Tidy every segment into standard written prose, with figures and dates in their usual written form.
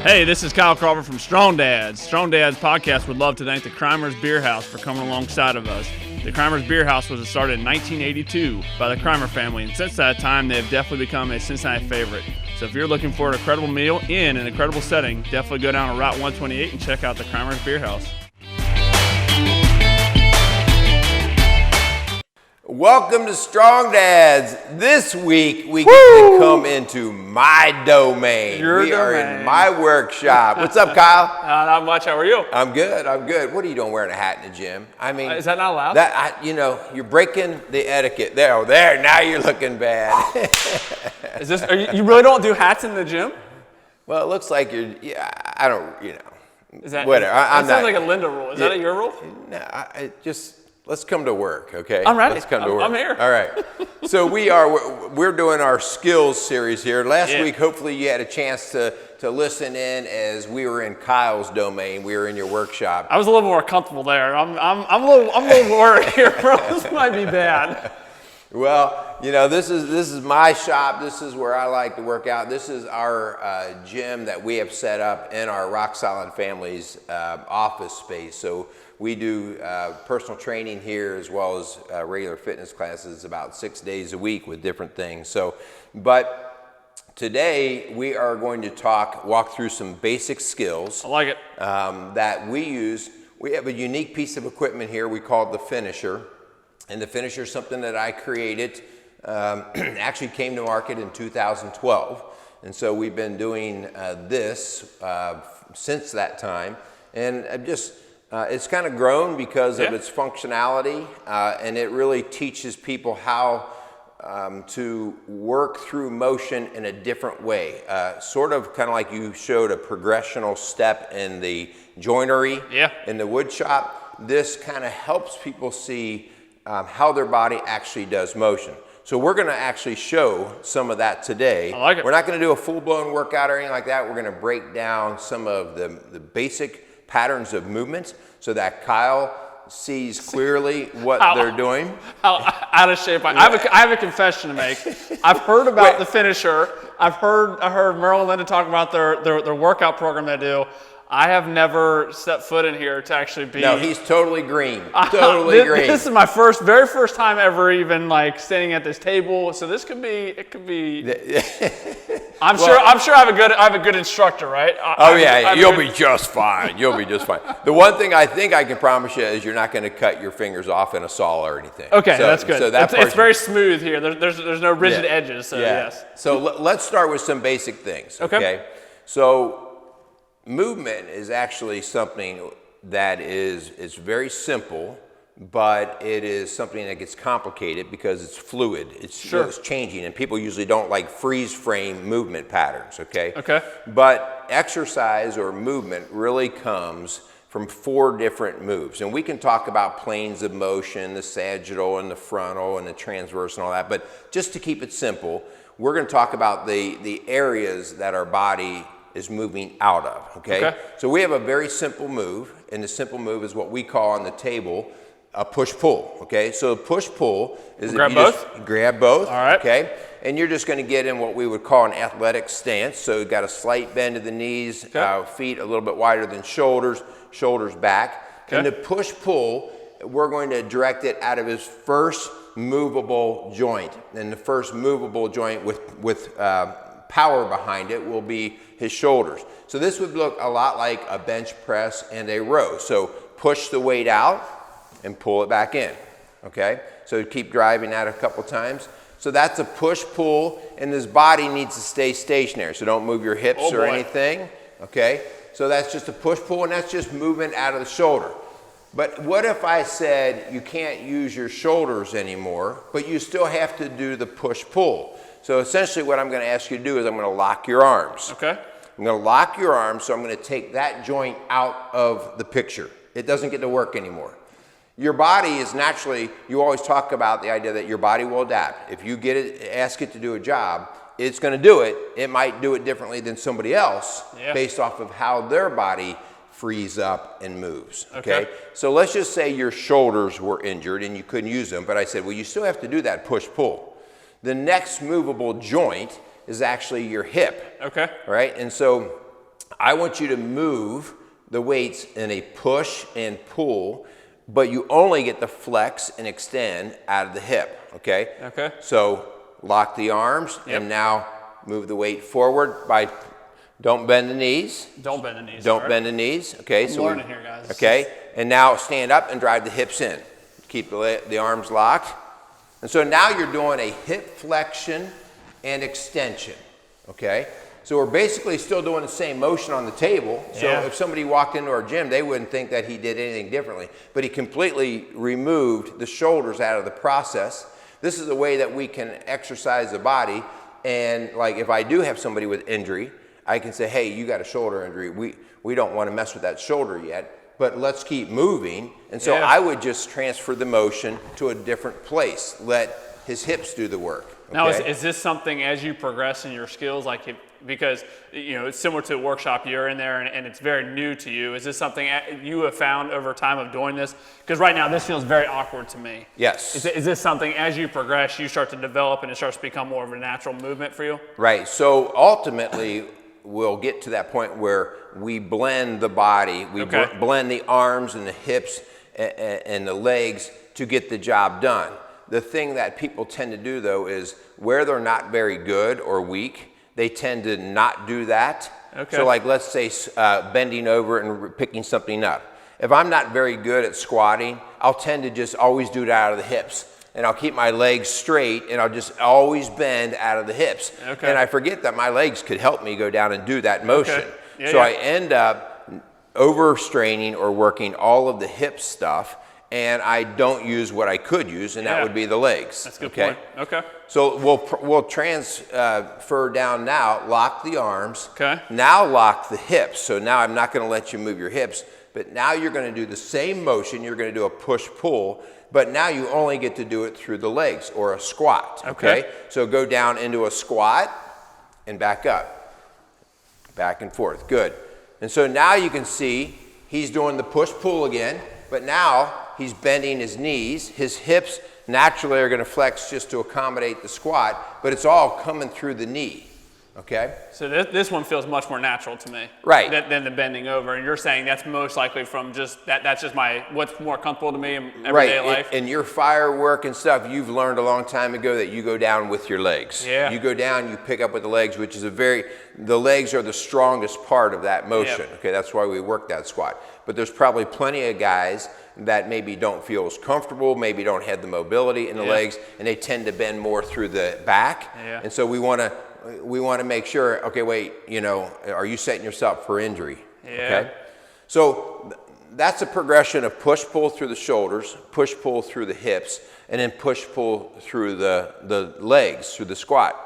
Hey, this is Kyle Crawford from Strong Dads. Strong Dads podcast would love to thank the Crimers Beer House for coming alongside of us. The Crimers Beer House was started in 1982 by the Crimer family, and since that time, they have definitely become a Cincinnati favorite. So if you're looking for an incredible meal in an incredible setting, definitely go down to Route 128 and check out the Crimers Beer House. Welcome to Strong Dads. This week we get to come into my domain. We are in my workshop. What's up, Kyle? Not much. How are you? I'm good. What are you doing wearing a hat in the gym? I mean, is that not allowed? You're breaking the etiquette. There. Now you're looking bad. Is this? You really don't do hats in the gym? Well, it looks like you're. Yeah, I don't. Is that whatever? That sounds like a Linda rule. Is that your rule? No, let's come to work, okay? I'm ready. Let's come to work. I'm here. All right. So we're doing our skills series here. Last week, hopefully you had a chance to listen in as we were in Kyle's domain. We were in your workshop. I was a little more comfortable there. I'm a little worried here, bro. This might be bad. Well, this is my shop. This is where I like to work out. This is our gym that we have set up in our Rock Solid Family's office space. So we do personal training here as well as regular fitness classes about 6 days a week with different things. But today we are going to walk through some basic skills. I like it. That we use. We have a unique piece of equipment here we call it the finisher. And the finisher is something that I created, actually came to market in 2012. And so we've been doing this since that time. And it's kind of grown because of its functionality, and it really teaches people how to work through motion in a different way. Sort of kind of like you showed a progressional step in the joinery in the wood shop. This kind of helps people see how their body actually does motion. So we're going to actually show some of that today. I like it. We're not going to do a full-blown workout or anything like that. We're going to break down some of the basic patterns of movement so that Kyle sees clearly what they're doing. How out of shape I have a confession to make. I've heard about the finisher. I heard Merle and Linda talk about their workout program they do. I have never set foot in here to actually be. No, he's totally green. Totally green. This is my very first time ever even standing at this table. So this could be. I'm sure I have a good instructor, right? You'll be just fine. You'll be just fine. The one thing I think I can promise you is you're not going to cut your fingers off in a saw or anything. Okay, that's good. So it's very smooth here. There's no rigid edges. So yes. So let's start with some basic things. Okay. So movement is actually something that is very simple, but it is something that gets complicated because it's fluid. It's changing, and people usually don't like freeze frame movement patterns, okay? Okay. But exercise or movement really comes from 4 different moves. And we can talk about planes of motion, the sagittal and the frontal and the transverse and all that, but just to keep it simple, we're going to talk about the areas that our body is moving out of, okay? So we have a very simple move, and the simple move is what we call on the table a push-pull, okay? So push-pull is grab both? Grab both, all right. Okay? And you're just going to get in what we would call an athletic stance. So you've got a slight bend of the knees, feet a little bit wider than shoulders back. And the push-pull, we're going to direct it out of his first movable joint. And the first movable joint with power behind it will be his shoulders. So this would look a lot like a bench press and a row. So push the weight out and pull it back in, okay? So keep driving that a couple times. So that's a push-pull, and this body needs to stay stationary. So don't move your hips or anything, okay? So that's just a push-pull, and that's just movement out of the shoulder. But what if I said you can't use your shoulders anymore, but you still have to do the push-pull? So essentially what I'm going to ask you to do is I'm going to lock your arms. Okay. I'm going to lock your arms, so I'm going to take that joint out of the picture. It doesn't get to work anymore. Your body is naturally, you always talk about the idea that your body will adapt. If you ask it to do a job, it's going to do it. It might do it differently than somebody else based off of how their body frees up and moves, okay? So let's just say your shoulders were injured and you couldn't use them, but I said, well, you still have to do that push-pull. The next movable joint is actually your hip. Okay. Right? And so I want you to move the weights in a push and pull, but you only get the flex and extend out of the hip, okay? Okay. So lock the arms, and now move the weight forward by, don't bend the knees. Don't bend the knees. Don't bend the knees, okay? I'm learning here, guys. Okay, and now stand up and drive the hips in. Keep the arms locked. And so now you're doing a hip flexion and extension, okay? So we're basically still doing the same motion on the table. So if somebody walked into our gym, they wouldn't think that he did anything differently. But he completely removed the shoulders out of the process. This is a way that we can exercise the body. And like if I do have somebody with injury, I can say, hey, you got a shoulder injury. We don't want to mess with that shoulder yet, but let's keep moving. And so I would just transfer the motion to a different place. Let his hips do the work. Okay? Now, is this something as you progress in your skills, like because it's similar to a workshop, you're in there and it's very new to you. Is this something you have found over time of doing this? Because right now this feels very awkward to me. Yes. Is this something as you progress, you start to develop and it starts to become more of a natural movement for you? Right. So ultimately, we'll get to that point where we blend the body, we blend the arms and the hips and the legs to get the job done. The thing that people tend to do though is where they're not very good or weak, they tend to not do that. Okay. So like let's say bending over and picking something up. If I'm not very good at squatting, I'll tend to just always do it out of the hips. And I'll keep my legs straight and I'll just always bend out of the hips. Okay. And I forget that my legs could help me go down and do that motion. Okay. I end up overstraining or working all of the hip stuff, and I don't use what I could use, and that would be the legs. That's a good point. Okay. So we'll transfer down now, lock the arms. Okay. Now lock the hips. So now I'm not going to let you move your hips, but now you're going to do the same motion. You're going to do a push-pull, but now you only get to do it through the legs or a squat. Okay. So go down into a squat and back up, back and forth. Good. And so now you can see he's doing the push-pull again, but now he's bending his knees. His hips naturally are going to flex just to accommodate the squat, but it's all coming through the knee, okay? So this one feels much more natural to me. Right. Than the bending over. And you're saying that's most likely from just, that's just what's more comfortable to me in everyday life. In your firework and stuff, you've learned a long time ago that you go down with your legs. Yeah. You go down, you pick up with the legs, which is the legs are the strongest part of that motion. Yep. Okay, that's why we work that squat. But there's probably plenty of guys that maybe don't feel as comfortable, maybe don't have the mobility in the legs, and they tend to bend more through the back. Yeah. And so we want to make sure, okay, wait, are you setting yourself for injury? Yeah. Okay? So that's a progression of push-pull through the shoulders, push-pull through the hips, and then push-pull through the legs, through the squat.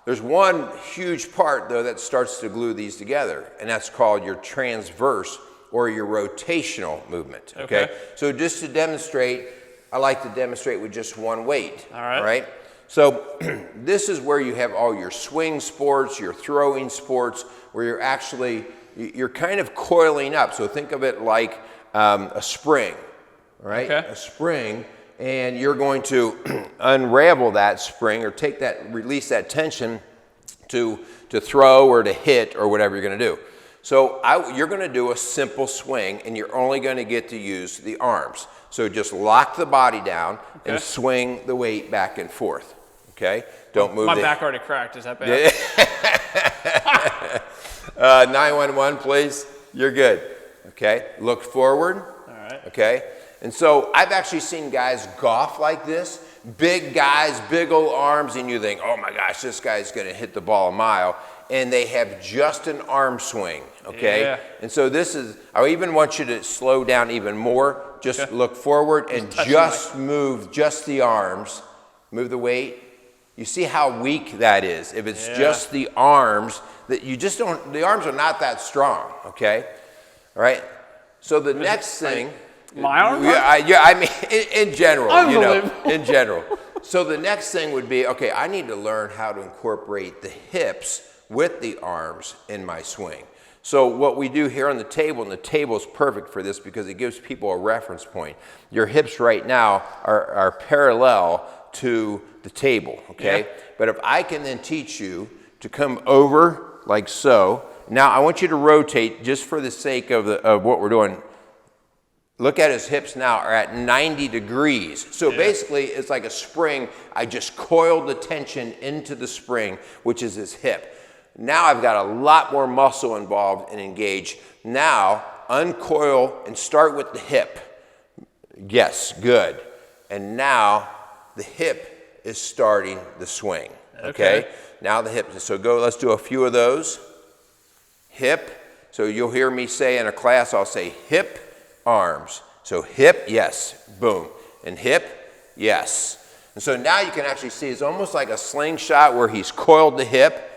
There's one huge part, though, that starts to glue these together, and that's called your transverse or your rotational movement, okay? So just to demonstrate, I like to demonstrate with just one weight, all right? So this is where you have all your swing sports, your throwing sports, where you're kind of coiling up. So think of it like a spring, right? Okay. A spring, and you're going to unravel that spring or release that tension to throw or to hit or whatever you're gonna do. So you're going to do a simple swing, and you're only going to get to use the arms. So just lock the body down and swing the weight back and forth. Okay? Don't move. My back already cracked. Is that bad? 911, please. You're good. Okay? Look forward. All right. Okay? And so I've actually seen guys golf like this. Big guys, big old arms, and you think, oh my gosh, this guy's going to hit the ball a mile. And they have just an arm swing, okay? Yeah. And so I even want you to slow down even more. Just look forward and just move just the arms. Move the weight. You see how weak that is. If it's just the arms, the arms are not that strong, okay? All right? So the next thing. My arms? Yeah, I mean, in general, in general. So the next thing would be, okay, I need to learn how to incorporate the hips with the arms in my swing. So what we do here on the table, and the table is perfect for this because it gives people a reference point. Your hips right now are parallel to the table, okay? Yeah. But if I can then teach you to come over like so, Now I want you to rotate just for the sake of what we're doing. Look at his hips now are at 90 degrees. So basically it's like a spring. I just coiled the tension into the spring, which is his hip. Now I've got a lot more muscle involved and engaged. Now uncoil and start with the hip. Yes, good. And now the hip is starting the swing. Okay. Now the hip. So let's do a few of those. Hip. So you'll hear me say in a class, I'll say hip, arms. So hip, yes, boom. And hip, yes. And so now you can actually see it's almost like a slingshot where he's coiled the hip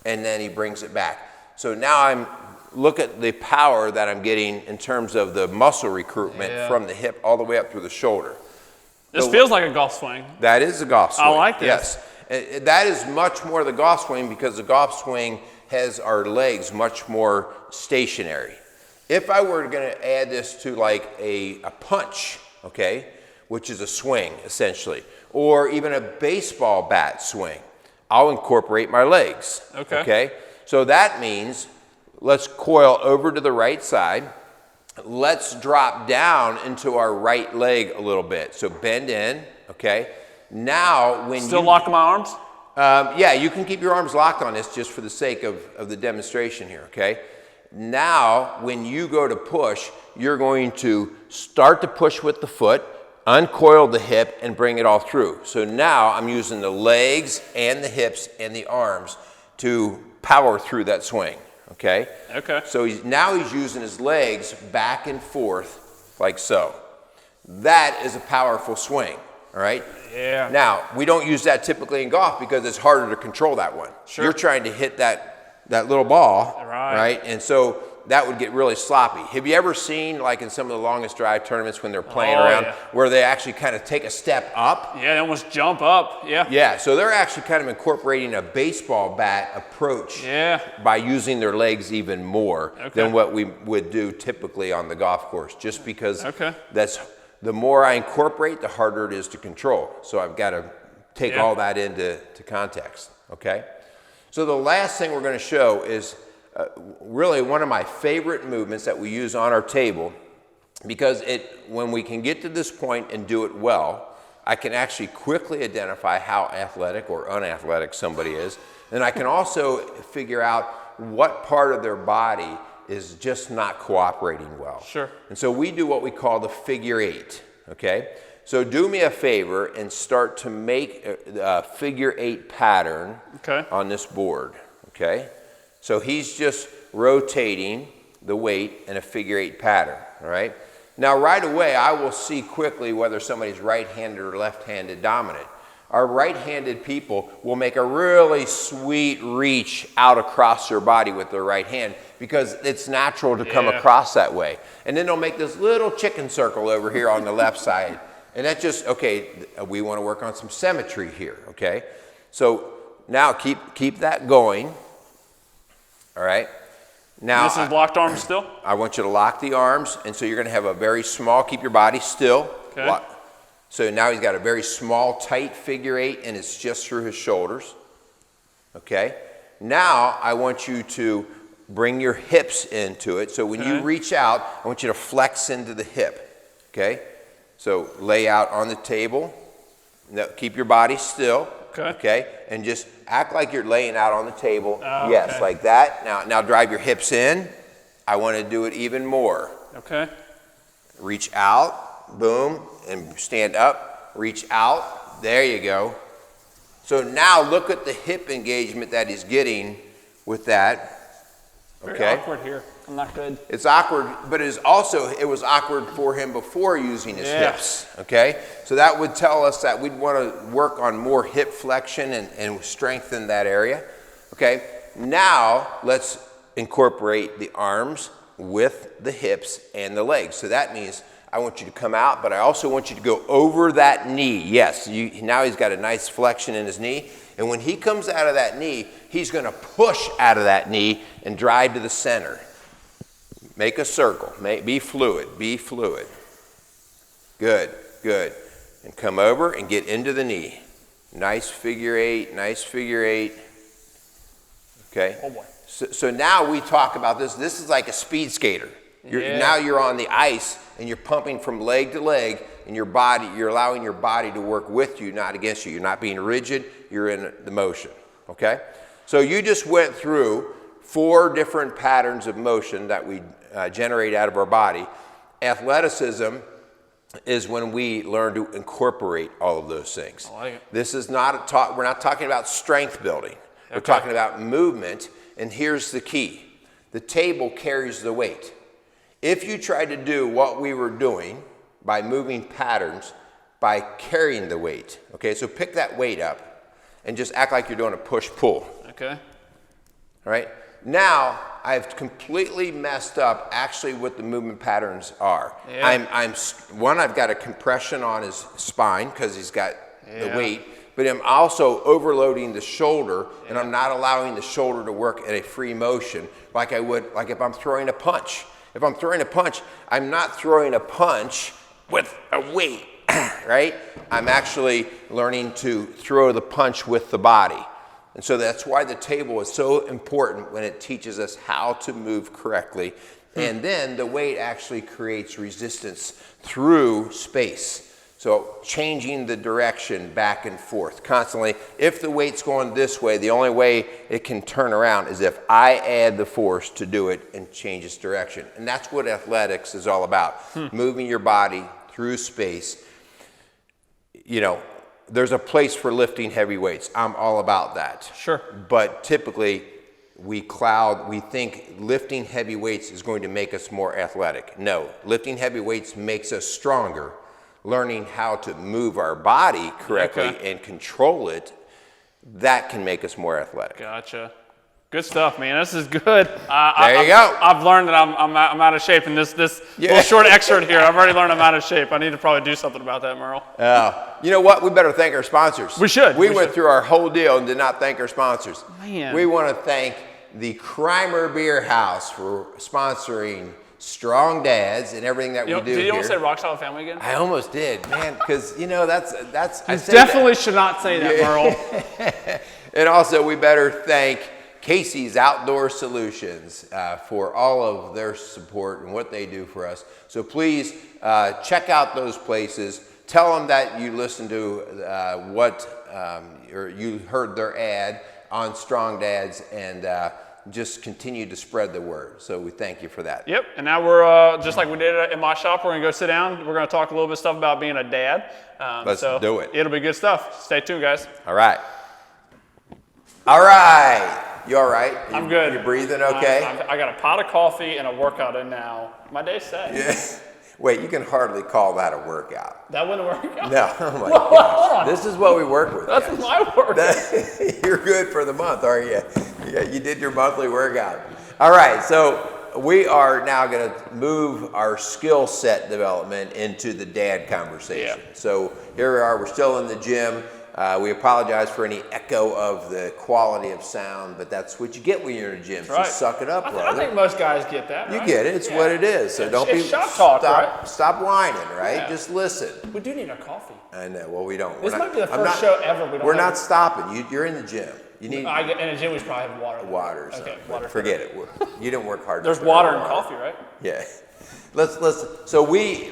and then he brings it back. So now look at the power that I'm getting in terms of the muscle recruitment from the hip all the way up through the shoulder. This feels like a golf swing. That is a golf swing. I like this. Yes. That is much more the golf swing because the golf swing has our legs much more stationary. If I were going to add this to like a punch, okay, which is a swing essentially, or even a baseball bat swing, I'll incorporate my legs. Okay. So that means let's coil over to the right side. Let's drop down into our right leg a little bit. So bend in, okay? Now when Still locking my arms? Yeah, you can keep your arms locked on this just for the sake of the demonstration here, okay? Now, when you go to push, you're going to start to push with the foot, uncoil the hip, and bring it all through. So now I'm using the legs and the hips and the arms to power through that swing, okay? Okay. So now he's using his legs back and forth like so. That is a powerful swing, all right? Yeah. Now, we don't use that typically in golf because it's harder to control that one. Sure. You're trying to hit that little ball, right? And so that would get really sloppy. Have you ever seen, like in some of the longest drive tournaments when they're playing around, where they actually kind of take a step up? Yeah, they almost jump up, Yeah, so they're actually kind of incorporating a baseball bat approach by using their legs even more than what we would do typically on the golf course, just because that's the more I incorporate, the harder it is to control. So I've got to take all that into context, okay? So the last thing we're going to show is really one of my favorite movements that we use on our table, because when we can get to this point and do it well, I can actually quickly identify how athletic or unathletic somebody is. And I can also figure out what part of their body is just not cooperating well. Sure. And so we do what we call the figure eight, okay? So do me a favor and start to make a figure eight pattern on this board, okay? So he's just rotating the weight in a figure eight pattern, all right? Now right away, I will see quickly whether somebody's right-handed or left-handed dominant. Our right-handed people will make a really sweet reach out across their body with their right hand because it's natural to come across that way. And then they'll make this little chicken circle over here on the left side. And that's just, okay, we want to work on some symmetry here, okay? So now keep that going, all right? Now this is locked arms still? I want you to lock the arms, and so you're going to have a very small, keep your body still. Okay. So now he's got a very small, tight figure eight, and it's just through his shoulders, okay? Now I want you to bring your hips into it. So when you reach out, I want you to flex into the hip, okay? So lay out on the table. Now, keep your body still, okay? And just act like you're laying out on the table. Yes, like that. Now drive your hips in. I want to do it even more. Okay. Reach out, boom, and stand up. Reach out. There you go. So now look at the hip engagement that he's getting with that. Very awkward here. I'm not good. It's awkward, but it was awkward for him before using his hips, okay? So that would tell us that we'd want to work on more hip flexion and strengthen that area, okay? Now, let's incorporate the arms with the hips and the legs. So that means I want you to come out, but I also want you to go over that knee. Yes, now he's got a nice flexion in his knee. And when he comes out of that knee, he's going to push out of that knee and drive to the center. Make a circle. Be fluid. Be fluid. Good, good. And come over and get into the knee. Nice figure eight. Nice figure eight. Okay. Oh boy. So now we talk about this. This is like a speed skater. Now you're on the ice and you're pumping from leg to leg, and your body, you're allowing your body to work with you, not against you. You're not being rigid, you're in the motion, okay? So you just went through 4 different patterns of motion that we generate out of our body. Athleticism is when we learn to incorporate all of those things. I like it. This is not we're not talking about strength building. Okay. We're talking about movement, and here's the key. The table carries the weight. If you try to do what we were doing by moving patterns, by carrying the weight, okay, so pick that weight up and just act like you're doing a push-pull. Okay. All right? Now, I've completely messed up actually what the movement patterns are. Yeah. I've got a compression on his spine because he's got the weight, but I'm also overloading the shoulder, and I'm not allowing the shoulder to work at a free motion like I would, like if I'm throwing a punch. If I'm throwing a punch, I'm not throwing a punch with a weight, right? I'm actually learning to throw the punch with the body. And so that's why the table is so important when it teaches us how to move correctly. And then the weight actually creates resistance through space. So changing the direction back and forth constantly. If the weight's going this way, the only way it can turn around is if I add the force to do it and change its direction. And that's what athletics is all about. Moving your body through space. You know, there's a place for lifting heavy weights. I'm all about that. Sure. But typically we think lifting heavy weights is going to make us more athletic. No, lifting heavy weights makes us stronger. Learning how to move our body correctly and control it, that can make us more athletic. Gotcha. Good stuff, man. This is good. There you go. I've learned that I'm out of shape in this little short excerpt here. I've already learned I'm out of shape. I need to probably do something about that, Merle. You know what? We better thank our sponsors. We should. We went through our whole deal and did not thank our sponsors. Man. We want to thank the Crimer Beer House for sponsoring Strong Dads and everything that we do here. Did you almost say Rock Solid Family again? I almost did, man, because, you know, that's. You definitely should not say that, Merle. And also, we better thank Casey's Outdoor Solutions for all of their support and what they do for us. So please check out those places. Tell them that you listened to or you heard their ad on Strong Dads, and just continue to spread the word. So we thank you for that. Yep. And now we're just like we did in my shop. We're gonna go sit down. We're gonna talk a little bit of stuff about being a dad. Let's do it. It'll be good stuff. Stay tuned, guys. All right. All right. You all right? I'm good. You breathing okay? I got a pot of coffee and a workout in now. My day's set. Yeah. Wait, you can hardly call that a workout. That wouldn't work out? No. Oh my gosh. This is what we work with. That's guys. my workout. You're good for the month, aren't you? Yeah, you did your monthly workout. All right, so we are now going to move our skill set development into the dad conversation. Yeah. So here we are. We're still in the gym. We apologize for any echo of the quality of sound, but that's what you get when you're in a gym. So suck it up, brother. I think most guys get that, right? You get it. It's what it is. So don't be shop talk, right? Stop whining, right? Yeah. Just listen. We do need a coffee. I know. Well, we don't. This might be the first show ever. We're not stopping. You're in the gym. You need. In a gym, we should probably have water. Water. Okay, water. Forget it. You didn't work hard. There's water and coffee, right? Yeah. So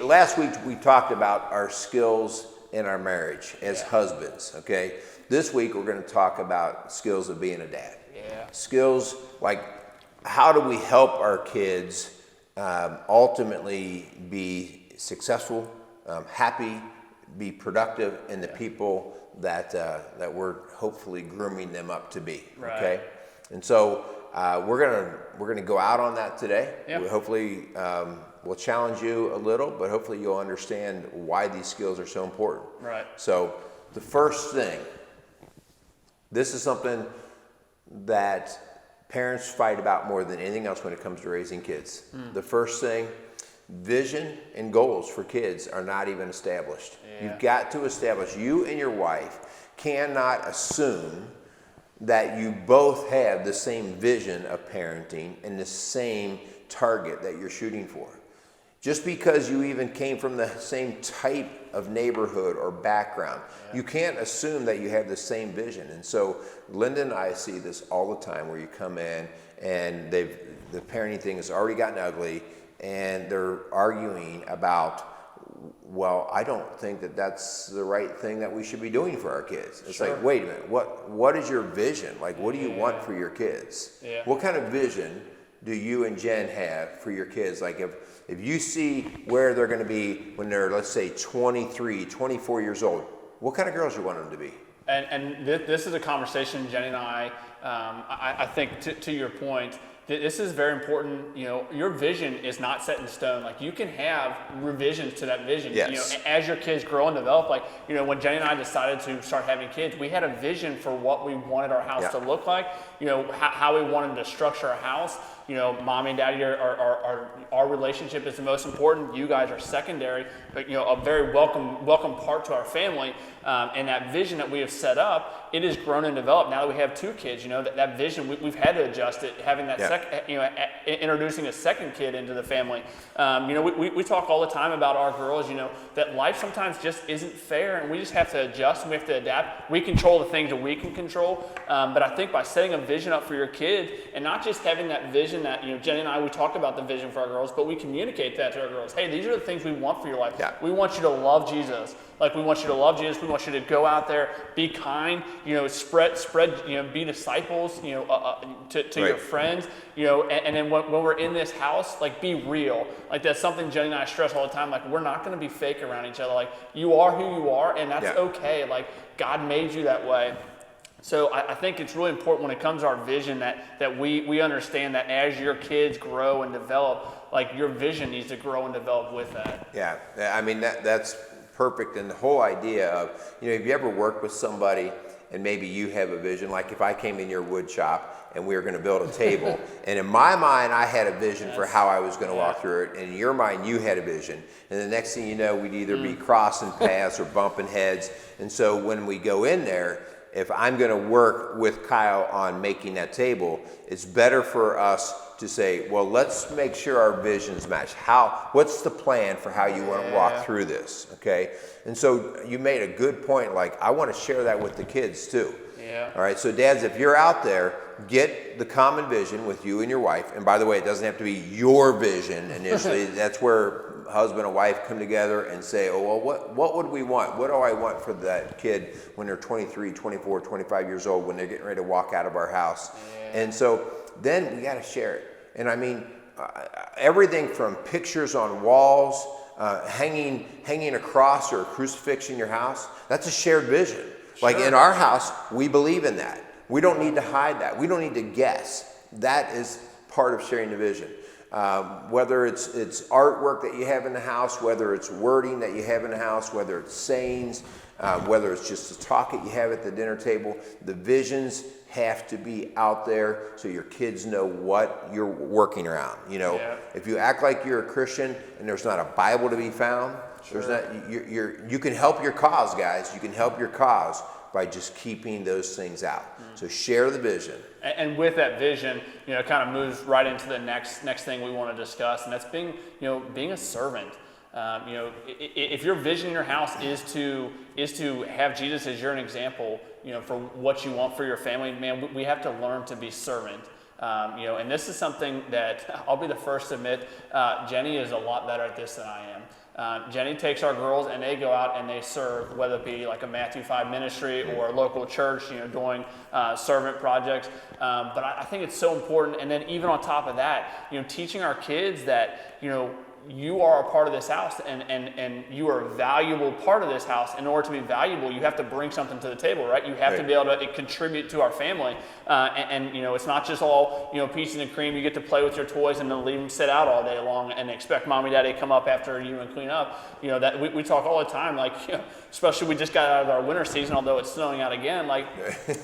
last week we talked about our skills in our marriage as husbands. Okay. This week we're going to talk about skills of being a dad. Yeah. Skills like how do we help our kids ultimately be successful, happy, be productive, and the people that we're hopefully grooming them up to be. Right. Okay. And so we're gonna go out on that today. Yep. Hopefully we'll challenge you a little, but hopefully you'll understand why these skills are so important. Right. So the first thing, this is something that parents fight about more than anything else when it comes to raising kids. The first thing, vision and goals for kids are not even established. Yeah. You've got to establish, you and your wife cannot assume that you both have the same vision of parenting and the same target that you're shooting for. Just because you even came from the same type of neighborhood or background, you can't assume that you have the same vision. And so Linda and I see this all the time, where you come in and the parenting thing has already gotten ugly, and they're arguing about, well, I don't think that that's the right thing that we should be doing for our kids. It's like, wait a minute, what is your vision? Like, what do you want for your kids? What kind of vision do you and Jen have for your kids? Like, if you see where they're going to be when they're, let's say, 23, 24 years old, what kind of girls you want them to be? And this is a conversation, Jenny and I think to your point, this is very important. Your vision is not set in stone. Like, you can have revisions to that vision. Yes. As your kids grow and develop. Like, when Jenny and I decided to start having kids, we had a vision for what we wanted our house to look like. How we wanted to structure our house. Mommy and daddy our relationship is the most important. You guys are secondary, but a very welcome part to our family. And that vision that we have set up, it has grown and developed. Now that we have 2 kids, that vision we've had to adjust it. Having that introducing a second kid into the family. We talk all the time about our girls. That life sometimes just isn't fair, and we just have to adjust and we have to adapt. We control the things that we can control, but I think by setting a vision up for your kid, and not just having that vision that Jenny and I, we talk about the vision for our girls, but we communicate that to our girls. Hey, these are the things we want for your life. We want you to love Jesus. Like, we want you to love Jesus. We want you to go out there, be kind, spread, be disciples, to your friends, and then when we're in this house, like, be real. Like, that's something Jenny and I stress all the time. Like, we're not going to be fake around each other. Like, you are who you are, and that's okay. Like, God made you that way. So I think it's really important when it comes to our vision that we understand that as your kids grow and develop, like, your vision needs to grow and develop with that. Yeah, I mean, that's perfect. And the whole idea of, if you ever worked with somebody and maybe you have a vision, like if I came in your wood shop and we were going to build a table, and in my mind I had a vision for how I was going to walk through it, and in your mind you had a vision, and the next thing you know, we'd either be crossing paths or bumping heads. And so when we go in there, if I'm going to work with Kyle on making that table, it's better for us to say, well, let's make sure our visions match. What's the plan for how you want to walk through this, okay? And so you made a good point. Like, I want to share that with the kids too. All right, so dads, if you're out there, get the common vision with you and your wife. And by the way, it doesn't have to be your vision initially. That's where husband and wife come together and say, oh, well, what would we want? What do I want for that kid when they're 23, 24, 25 years old, when they're getting ready to walk out of our house? And so then we got to share it. And I mean, everything from pictures on walls, hanging a cross or a crucifix in your house, that's a shared vision. Like, in our house, we believe in that. We don't need to hide that. We don't need to guess. That is part of sharing the vision. Whether it's artwork that you have in the house, whether it's wording that you have in the house, whether it's sayings, whether it's just the talk that you have at the dinner table, the visions have to be out there so your kids know what you're working around. If you act like you're a Christian and there's not a Bible to be found, there's not. You can help your cause, guys. You can help your cause by just keeping those things out. So share the vision. And with that vision, it kind of moves right into the next thing we want to discuss, and that's being a servant. If your vision in your house is to have Jesus as your example, for what you want for your family, man, we have to learn to be servant. And this is something that I'll be the first to admit, Jenny is a lot better at this than I am. Jenny takes our girls and they go out and they serve, whether it be like a Matthew 5 ministry or a local church, doing servant projects. But I think it's so important. And then even on top of that, teaching our kids that, you are a part of this house and you are a valuable part of this house. In order to be valuable, you have to bring something to the table, right? You have to be able to contribute to our family. And it's not just all, peaches and cream. You get to play with your toys and then leave them sit out all day long and expect mommy and daddy to come up after you and clean up. That we talk all the time, like, especially we just got out of our winter season, although it's snowing out again. Like,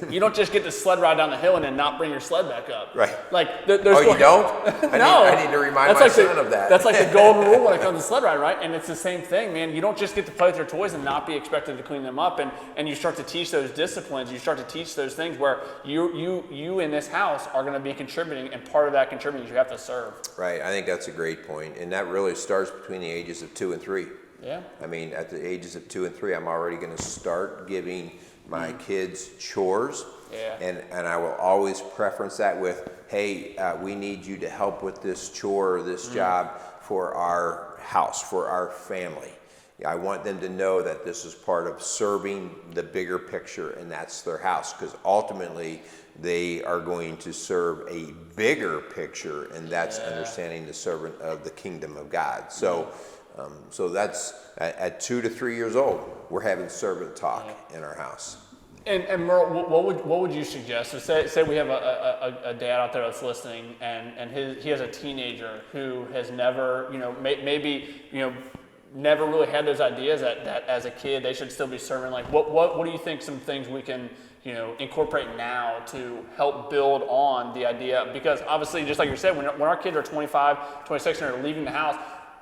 you don't just get to sled ride down the hill and then not bring your sled back up. Right. Like, you don't? No. I need to remind my son of that. That's like the goal golden rule when it comes to sled riding, right? And it's the same thing, man. You don't just get to play with your toys and not be expected to clean them up, and you start to teach those disciplines. You start to teach those things where you in this house are going to be contributing, and part of that contributing you have to serve. Right. I think that's a great point, and that really starts between the ages of 2 and 3. Yeah. I mean, at the ages of 2 and 3, I'm already going to start giving my kids chores. Yeah. And I will always preference that with, hey, we need you to help with this chore or this job for our house, for our family. I want them to know that this is part of serving the bigger picture, and that's their house, because ultimately they are going to serve a bigger picture, and that's understanding the servant of the kingdom of God. So, so that's at 2 to 3 years old, we're having servant talk in our house. And Merle, what would you suggest? So say we have a dad out there that's listening, and he has a teenager who has never, maybe never really had those ideas that as a kid they should still be serving. Like what do you think some things we can incorporate now to help build on the idea? Because obviously, just like you said, when our kids are 25, 26 and are leaving the house,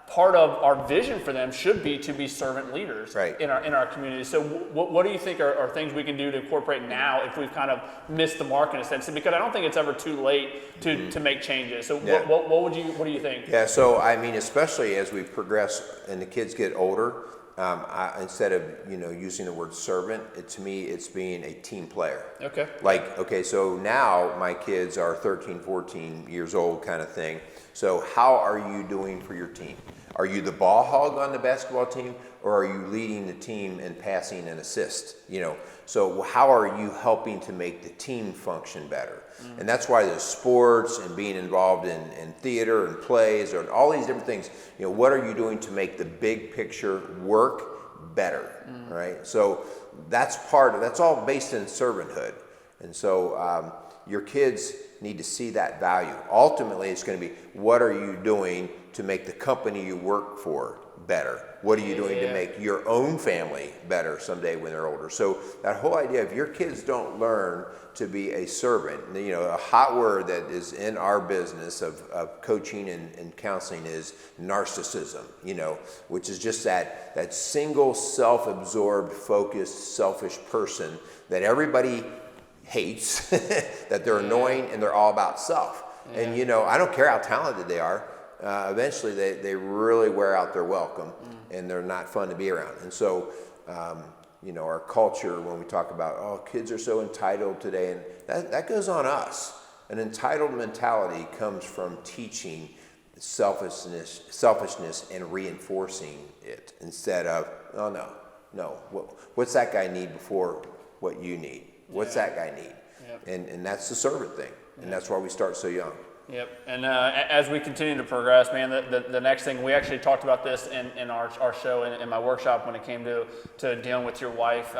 part of our vision for them should be to be servant leaders in our community. So what do you think are things we can do to incorporate now if we've kind of missed the mark in a sense? Because I don't think it's ever too late to make changes. So what do you think? Yeah, so I mean, especially as we progress and the kids get older, instead of using the word servant, to me it's being a team player. Okay. So now my kids are 13, 14 years old kind of thing. So how are you doing for your team? Are you the ball hog on the basketball team, or are you leading the team and passing and assist? So how are you helping to make the team function better? And that's why there's sports and being involved in theater and plays or all these different things. What are you doing to make the big picture work better, right? So that's all based in servanthood. And so your kids need to see that value. Ultimately, it's going to be, what are you doing to make the company you work for better? What are you doing to make your own family better someday when they're older? So that whole idea, if your kids don't learn to be a servant, a hot word that is in our business of coaching and counseling is narcissism, which is just that single self-absorbed, focused, selfish person that everybody hates, that they're annoying and they're all about self. And I don't care how talented they are, eventually they really wear out their welcome and they're not fun to be around. And so our culture, when we talk about kids are so entitled today, and that goes on us. An entitled mentality comes from teaching selfishness and reinforcing it instead of no, what's that guy need before what you need? What's that guy need? And that's the servant thing. And that's why we start so young. Yep. And as we continue to progress, man, the next thing, we actually talked about this in our show in my workshop when it came to dealing with your wife,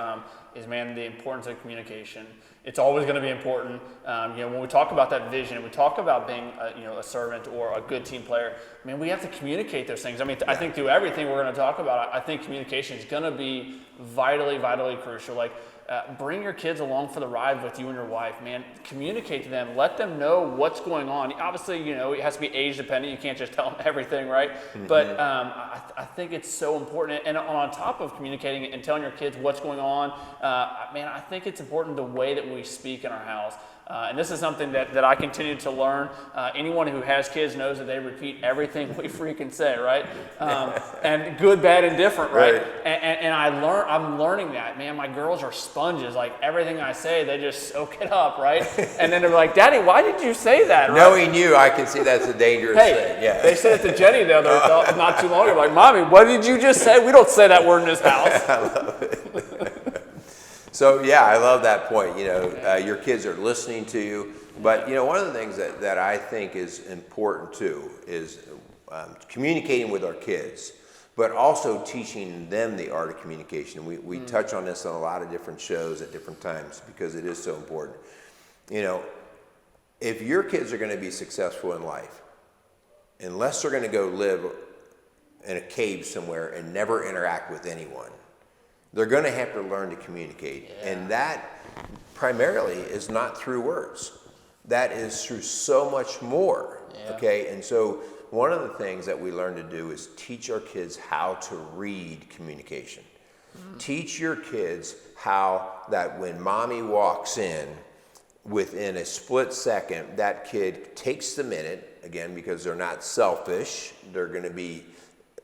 is, man, the importance of communication. It's always going to be important. When we talk about that vision and we talk about being a servant or a good team player, man, we have to communicate those things. I mean, I think through everything we're going to talk about, I think communication is going to be vitally, vitally crucial. Like, bring your kids along for the ride with you and your wife, man. Communicate to them. Let them know what's going on. Obviously, it has to be age dependent. You can't just tell them everything, right? But I think it's so important. And on top of communicating and telling your kids what's going on, man, I think it's important the way that we speak in our house. And this is something that I continue to learn. Anyone who has kids knows that they repeat everything we freaking say, right? And good, bad, and different, right? And I'm learning that, man. My girls are sponges. Like, everything I say, they just soak it up, right? And then they're like, Daddy, why did you say that? Right? Knowing you, I can see that's a dangerous thing. Yeah. They said it to Jenny the other not too long ago. Like, Mommy, what did you just say? We don't say that word in this house. I love it. So yeah, I love that point. Your kids are listening to you, but one of the things that I think is important too is communicating with our kids, but also teaching them the art of communication. We touch on this on a lot of different shows at different times because it is so important. If your kids are going to be successful in life, unless they're going to go live in a cave somewhere and never interact with anyone, they're going to have to learn to communicate. And that primarily is not through words. That is through so much more. Okay? And so one of the things that we learn to do is teach our kids how to read communication. Teach your kids how that when mommy walks in, within a split second, that kid takes the minute, again, because they're not selfish, they're going to be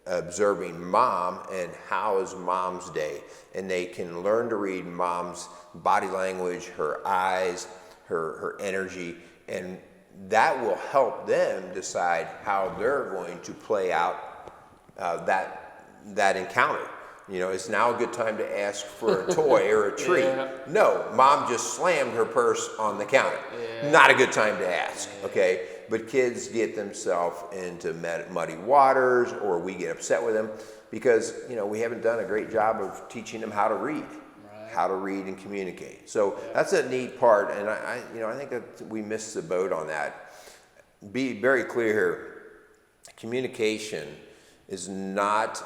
observing mom and how is mom's day. And they can learn to read mom's body language, her eyes, her energy, and that will help them decide how they're going to play out that encounter. You know, it's now a good time to ask for a toy or a treat. No, mom just slammed her purse on the counter. Not a good time to ask, okay? But kids get themselves into muddy waters, or we get upset with them because, you know, we haven't done a great job of teaching them how to read. How to read and communicate. So that's a neat part, and I think that we missed the boat on that. Be very clear here, communication is not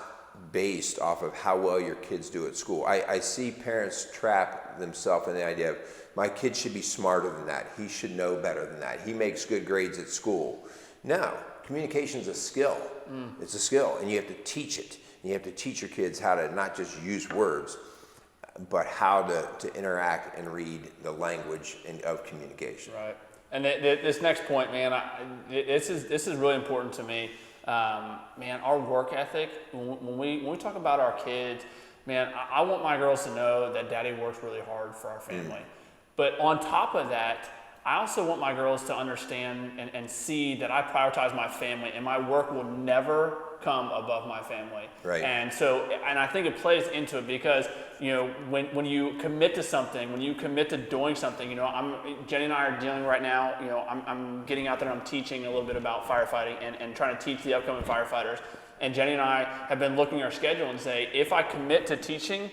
based off of how well your kids do at school. I see parents trap themselves in the idea of, my kid should be smarter than that. He should know better than that. He makes good grades at school. No, communication is a skill. It's a skill, and you have to teach it. You have to teach your kids how to not just use words, but how to interact and read the language of communication. Right. And this next point, man, this is really important to me. Man, our work ethic, when we talk about our kids, man, I want my girls to know that daddy works really hard for our family. But on top of that, I also want my girls to understand and see that I prioritize my family, and my work will never come above my family. Right. And so, and I think it plays into it because, you know, when you commit to something, when you commit to doing something, you know, Jenny and I are dealing right now, you know, I'm getting out there and I'm teaching a little bit about firefighting and trying to teach the upcoming firefighters. And Jenny and I have been looking at our schedule and say, if I commit to teaching,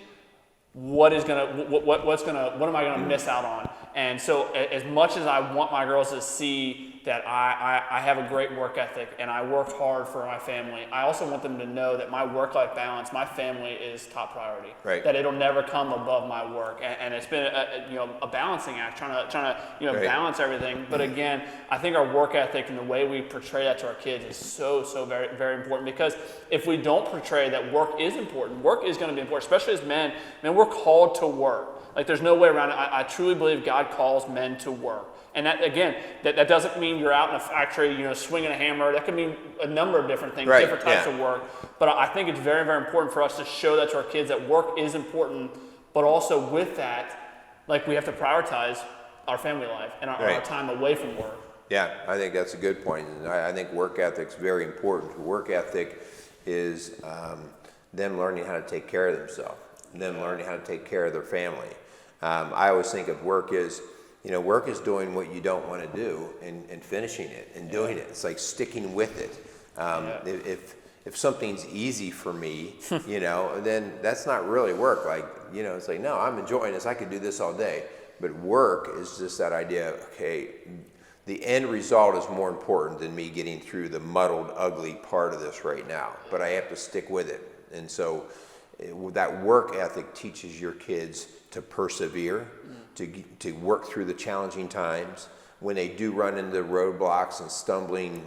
what am I gonna miss out on? And so as much as I want my girls to see that I have a great work ethic and I work hard for my family, I also want them to know that my work-life balance, my family is top priority. Right. That it'll never come above my work. And it's been a balancing act, trying to Right. balance everything. But again, I think our work ethic and the way we portray that to our kids is so very, very important, because if we don't portray that work is important, work is going to be important, especially as men. Man, we're called to work. Like, there's no way around it. I truly believe God calls men to work. And that, again, that doesn't mean you're out in a factory, you know, swinging a hammer. That could mean a number of different things, Right, different types of work. But I think it's very, very important for us to show that to our kids, that work is important, but also with that, like, we have to prioritize our family life and our time away from work. Yeah, I think that's a good point. And I think work ethic's very important. Work ethic is them learning how to take care of themselves, them learning how to take care of their family. I always think of work as, you know, work is doing what you don't want to do and finishing it and doing it. It's like sticking with it. If something's easy for me, you know, then that's not really work. Like, you know, it's like, no, I'm enjoying this. I could do this all day. But work is just that idea of, okay, the end result is more important than me getting through the muddled, ugly part of this right now. But I have to stick with it. And so that work ethic teaches your kids to persevere, to work through the challenging times. When they do run into roadblocks and stumbling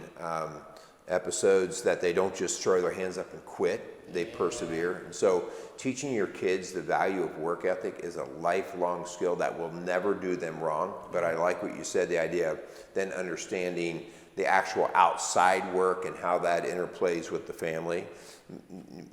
episodes, that they don't just throw their hands up and quit, they persevere. And so teaching your kids the value of work ethic is a lifelong skill that will never do them wrong. But I like what you said, the idea of then understanding the actual outside work and how that interplays with the family.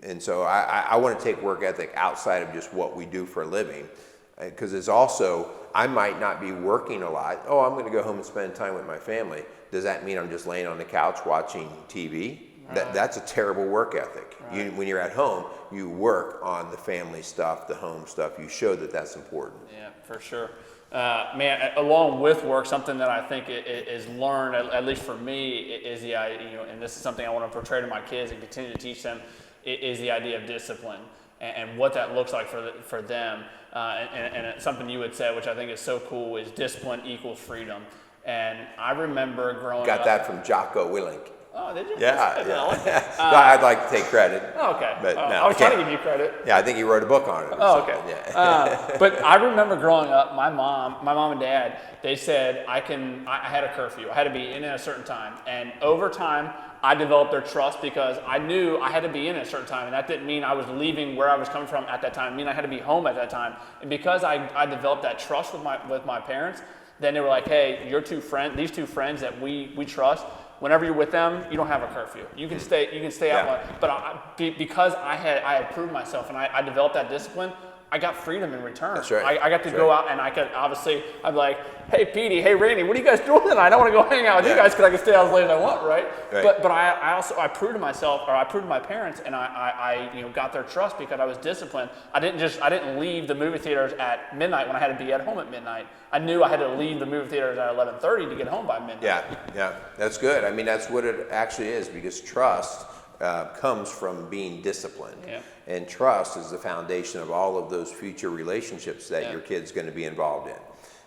And so I want to take work ethic outside of just what we do for a living, because it's also, I might not be working a lot. Oh, I'm going to go home and spend time with my family. Does that mean I'm just laying on the couch watching TV? Right. That's a terrible work ethic. Right. When you're at home, you work on the family stuff, the home stuff. You show that that's important. Yeah, for sure. Man, along with work, something that I think is learned, at least for me, is the idea, you know, and this is something I want to portray to my kids and continue to teach them, is the idea of discipline and what that looks like for them. And it's something you would say, which I think is so cool, is discipline equals freedom. And I remember growing up. Got that from Jocko Willink. Oh, did you? Yeah, yeah. No, I'd like to take credit. Oh, okay. But no, I was trying to give you credit. Yeah, I think he wrote a book on it. Oh, okay. Yeah. But I remember growing up, my mom and dad, they said I had a curfew. I had to be in at a certain time. And over time, I developed their trust because I knew I had to be in at a certain time. And that didn't mean I was leaving where I was coming from at that time. It mean I had to be home at that time. And because I developed that trust with my parents, then they were like, hey, these two friends that we trust, whenever you're with them, you don't have a curfew. You can stay out. But because I had proved myself and I developed that discipline, I got freedom in return. That's right. I got to go out and I could obviously, I'd be like, hey Petey, hey Randy, what are you guys doing tonight? I want to go hang out with you guys because I can stay out as late as I want, right? But I proved to myself, or I proved to my parents, and I got their trust because I was disciplined. I didn't leave the movie theaters at midnight when I had to be at home at midnight. I knew I had to leave the movie theaters at 11:30 to get home by midnight. Yeah, that's good. I mean, that's what it actually is, because trust comes from being disciplined. Yeah. And trust is the foundation of all of those future relationships that your kid's going to be involved in.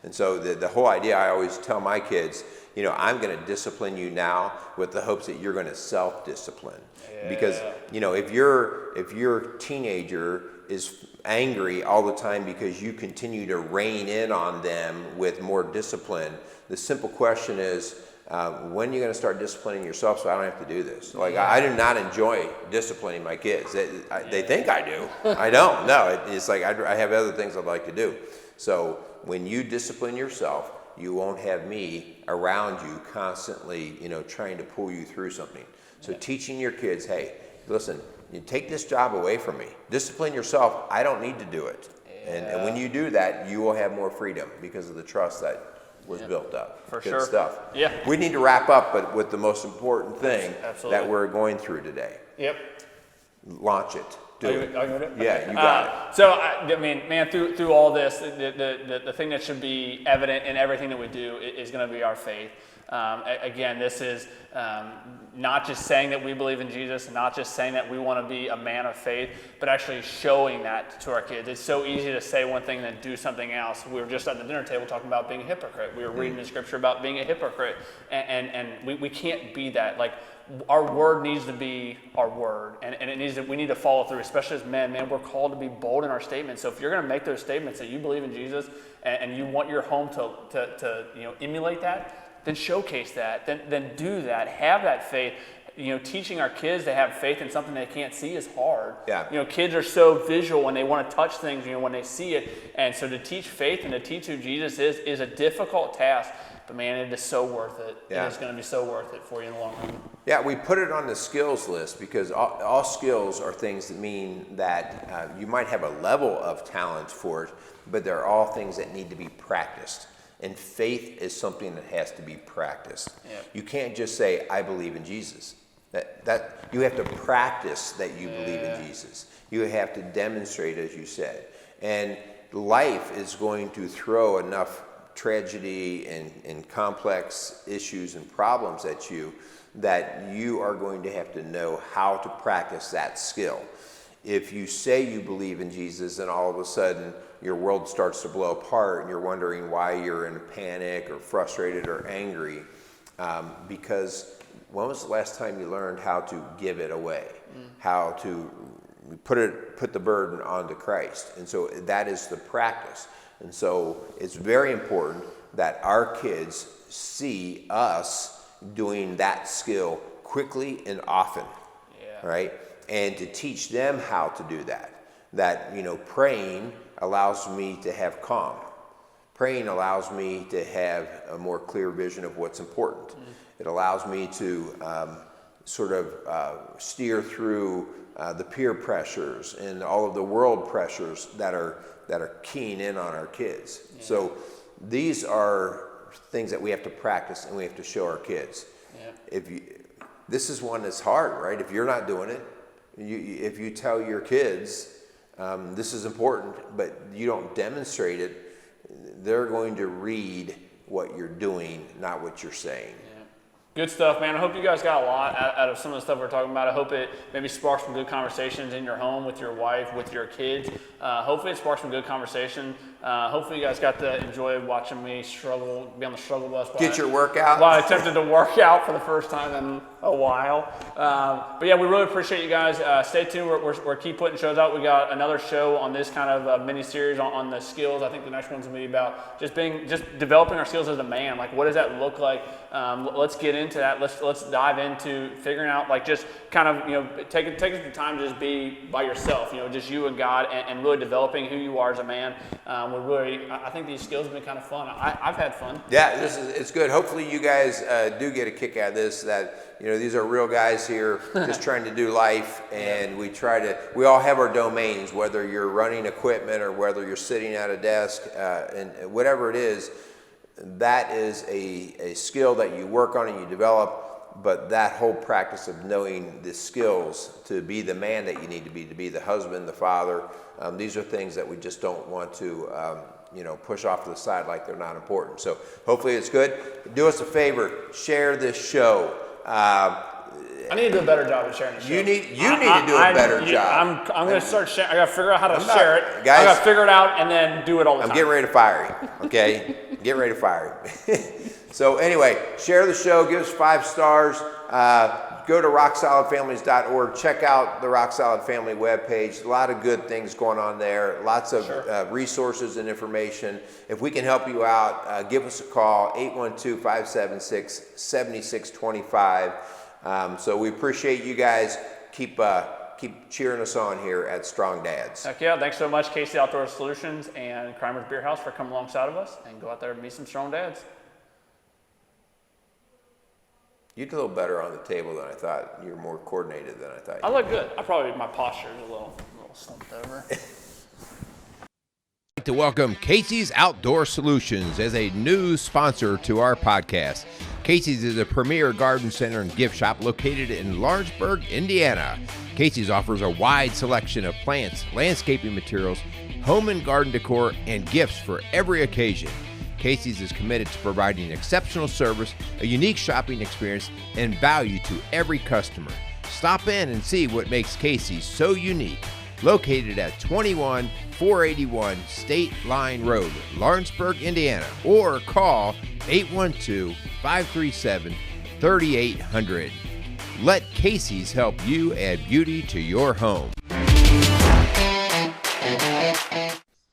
And so the whole idea, I always tell my kids, I'm going to discipline you now with the hopes that you're going to self-discipline. Yeah. Because, if your teenager is angry all the time because you continue to rein in on them with more discipline, the simple question is, when are you going to start disciplining yourself so I don't have to do this? Like, I do not enjoy disciplining my kids. They think I do. I don't. No, it's like I have other things I'd like to do. So when you discipline yourself, you won't have me around you constantly, trying to pull you through something. So teaching your kids, hey, listen, you take this job away from me. Discipline yourself. I don't need to do it. And when you do that, you will have more freedom because of the trust that was built up. For Good sure. stuff. Yeah. We need to wrap up, but with the most important thing that we're going through today. Yep. Launch it. Do it. Yeah, you got it. So, I mean, man, through all this, the thing that should be evident in everything that we do is going to be our faith. Again, this is not just saying that we believe in Jesus, not just saying that we want to be a man of faith, but actually showing that to our kids. It's so easy to say one thing and then do something else. We were just at the dinner table talking about being a hypocrite. We were reading the scripture about being a hypocrite, and we can't be that. Like, our word needs to be our word, and we need to follow through, especially as men. Man, we're called to be bold in our statements. So if you're going to make those statements that you believe in Jesus and you want your home to emulate that, then showcase that, then do that, have that faith. Teaching our kids to have faith in something they can't see is hard. Yeah. Kids are so visual when they want to touch things, when they see it. And so to teach faith and to teach who Jesus is a difficult task. But man, it is so worth it. Yeah. It is going to be so worth it for you in the long run. Yeah, we put it on the skills list because all skills are things that mean that you might have a level of talent for it, but they're all things that need to be practiced. And faith is something that has to be practiced. Yep. You can't just say, I believe in Jesus. That you have to practice that you believe in Jesus. You have to demonstrate, as you said. And life is going to throw enough tragedy and complex issues and problems at you that you are going to have to know how to practice that skill. If you say you believe in Jesus and all of a sudden your world starts to blow apart and you're wondering why you're in a panic or frustrated or angry, because when was the last time you learned how to give it away, how to put the burden onto Christ? And so that is the practice. And so it's very important that our kids see us doing that skill quickly and often, right? And to teach them how to do that. That, praying allows me to have calm. Praying allows me to have a more clear vision of what's important. It allows me to steer through the peer pressures and all of the world pressures that are keying in on our kids. Yeah. So these are things that we have to practice and we have to show our kids. Yeah. This is one that's hard, right? If you're not doing it, if you tell your kids this is important, but you don't demonstrate it, they're going to read what you're doing, not what you're saying. Good stuff, man. I hope you guys got a lot out of some of the stuff we're talking about. I hope it maybe sparks some good conversations in your home with your wife, with your kids. Hopefully it sparks some good conversation Hopefully you guys got to enjoy watching me struggle, be on the struggle bus. Get your workout. While I attempted to work out for the first time in a while. But yeah, we really appreciate you guys. Stay tuned. We're keep putting shows out. We got another show on this kind of mini series on the skills. I think the next one's gonna be about just developing our skills as a man. Like, what does that look like? Let's get into that. Let's dive into figuring out, like, just kind of, taking the time to just be by yourself. Just you and God, and really developing who you are as a man. I think these skills have been kind of fun. I've had fun. Yeah, it's good. Hopefully you guys do get a kick out of this, that these are real guys here just trying to do life, and we all have our domains, whether you're running equipment or whether you're sitting at a desk, and whatever it is, that is a skill that you work on and you develop. But that whole practice of knowing the skills to be the man that you need to be the husband, the father, these are things that we just don't want to push off to the side like they're not important. So hopefully it's good. Do us a favor, share this show. I need to do a better job of sharing the show. You need to do a better job. I'm going to start sharing. I got to figure out how to share it. Guys, I got to figure it out and then do it all the time. I'm getting ready to fire you, okay? Get ready to fire you. So anyway, share the show. Give us 5 stars. Go to rocksolidfamilies.org. Check out the Rock Solid Family webpage. A lot of good things going on there. Lots of resources and information. If we can help you out, give us a call, 812-576-7625. So we appreciate you guys. Keep cheering us on here at Strong Dads. Heck yeah. Thanks so much, Casey Outdoor Solutions and Crimer's Beer House, for coming alongside of us, and go out there and meet some strong dads. You did a little better on the table than I thought. You were more coordinated than I thought. I look good. My posture is a little slumped over. I'd like to welcome Casey's Outdoor Solutions as a new sponsor to our podcast. Casey's is a premier garden center and gift shop located in Lawrenceburg, Indiana. Casey's offers a wide selection of plants, landscaping materials, home and garden decor, and gifts for every occasion. Casey's is committed to providing exceptional service, a unique shopping experience, and value to every customer. Stop in and see what makes Casey's so unique. Located at 21481 State Line Road, Lawrenceburg, Indiana, or call 812-537-3800. Let Casey's help you add beauty to your home.